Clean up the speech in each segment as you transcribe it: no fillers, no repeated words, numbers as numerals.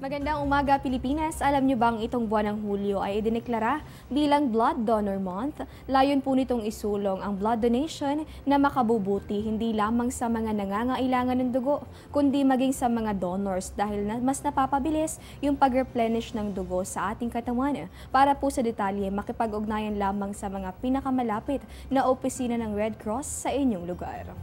Magandang umaga, Pilipinas. Alam niyo bang itong buwan ng Hulyo ay idineklara bilang Blood Donor Month? Layon po nitong isulong ang blood donation na makabubuti hindi lamang sa mga nangangailangan ng dugo, kundi maging sa mga donors dahil mas napapabilis yung pag-replenish ng dugo sa ating katawan. Para po sa detalye, makipag-ugnayan lamang sa mga pinakamalapit na opisina ng Red Cross sa inyong lugar.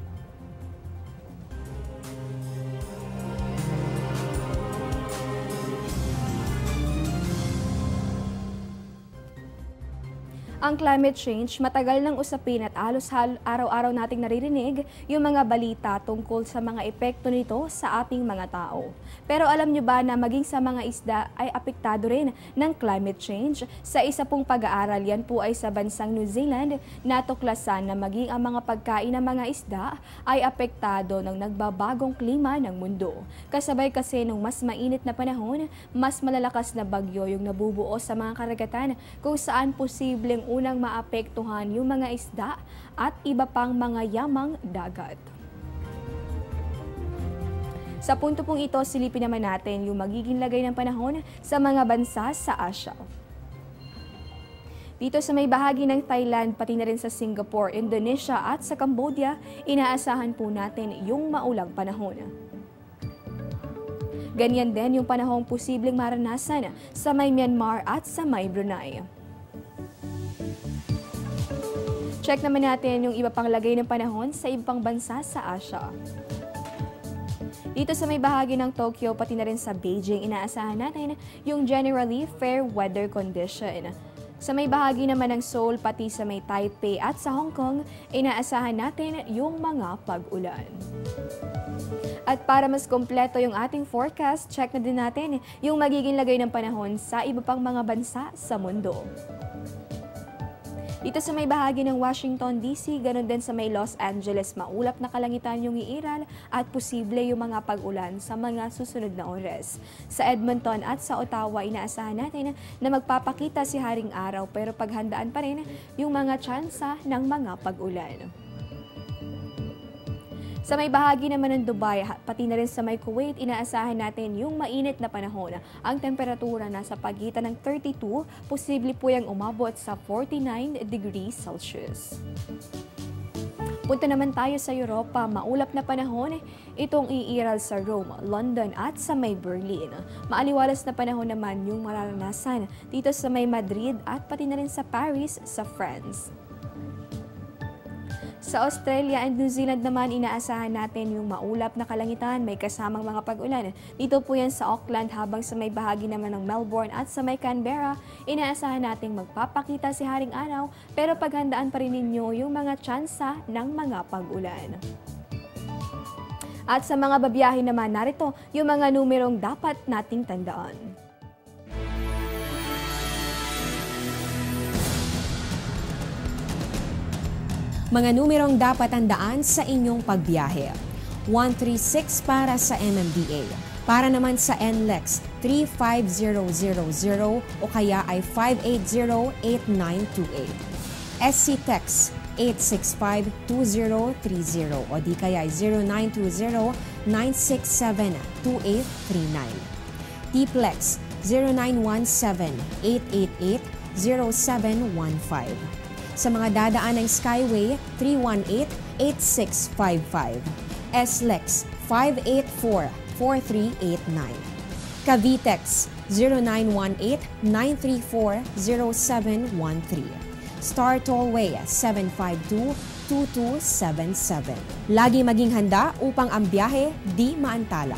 Ang climate change, matagal ng usapin at halos araw-araw nating naririnig yung mga balita tungkol sa mga epekto nito sa ating mga tao. Pero alam nyo ba na maging sa mga isda ay apektado rin ng climate change? Sa isa pong pag-aaral, yan po ay sa bansang New Zealand, natuklasan na maging ang mga pagkain ng mga isda ay apektado ng nagbabagong klima ng mundo. Kasabay kasi nung mas mainit na panahon, mas malalakas na bagyo yung nabubuo sa mga karagatan kung saan posibleng unang maapektuhan yung mga isda at iba pang mga yamang dagat. Sa punto pong ito, silipin naman natin yung magiging lagay ng panahon sa mga bansa sa Asia. Dito sa may bahagi ng Thailand, pati na rin sa Singapore, Indonesia at sa Cambodia, inaasahan po natin yung maulang panahon. Ganyan din yung panahong posibleng maranasan sa may Myanmar at sa may Brunei. Check naman natin yung iba pang lagay ng panahon sa iba pang bansa sa Asia. Dito sa may bahagi ng Tokyo, pati na rin sa Beijing, inaasahan natin yung generally fair weather condition. Sa may bahagi naman ng Seoul, pati sa may Taipei at sa Hong Kong, inaasahan natin yung mga pag-ulan. At para mas kompleto yung ating forecast, check na din natin yung magiging lagay ng panahon sa iba pang mga bansa sa mundo. Dito sa may bahagi ng Washington, D.C., ganun din sa may Los Angeles, maulap na kalangitan yung iiral at posible yung mga pag-ulan sa mga susunod na oras. Sa Edmonton at sa Ottawa, inaasahan natin na magpapakita si Haring Araw pero paghandaan pa rin yung mga tsansa ng mga pag-ulan. Sa may bahagi naman ng Dubai, pati na rin sa may Kuwait, inaasahan natin yung mainit na panahon. Ang temperatura nasa pagitan ng 32, posible po yung umabot sa 49 degrees Celsius. Punta naman tayo sa Europa, maulap na panahon, itong iiral sa Rome, London at sa may Berlin. Maaliwalas na panahon naman yung mararanasan dito sa may Madrid at pati na rin sa Paris sa France. Sa Australia and New Zealand naman, inaasahan natin yung maulap na kalangitan, may kasamang mga pag-ulan. Dito po yan sa Auckland, habang sa may bahagi naman ng Melbourne at sa may Canberra, inaasahan natin magpapakita si Haring Araw, pero paghandaan pa rin ninyo yung mga tsansa ng mga pag-ulan. At sa mga babiyahe naman, narito yung mga numerong dapat nating tandaan. Mga numerong dapat tandaan sa inyong pagbiyahe. 136 para sa MMDA. Para naman sa NLEX, 35000 o kaya ay 580-8928. SC-TEX, 865-2030 o di kaya ay 0920-967-2839. TPLEX, 0917-888-0715. Sa mga dadaan ng Skyway, 318-8655. SLEX, 584-4389. Cavitex, 0918-934-0713. Star Tollway, 752-2277. Lagi maging handa upang ang biyahe di maantala.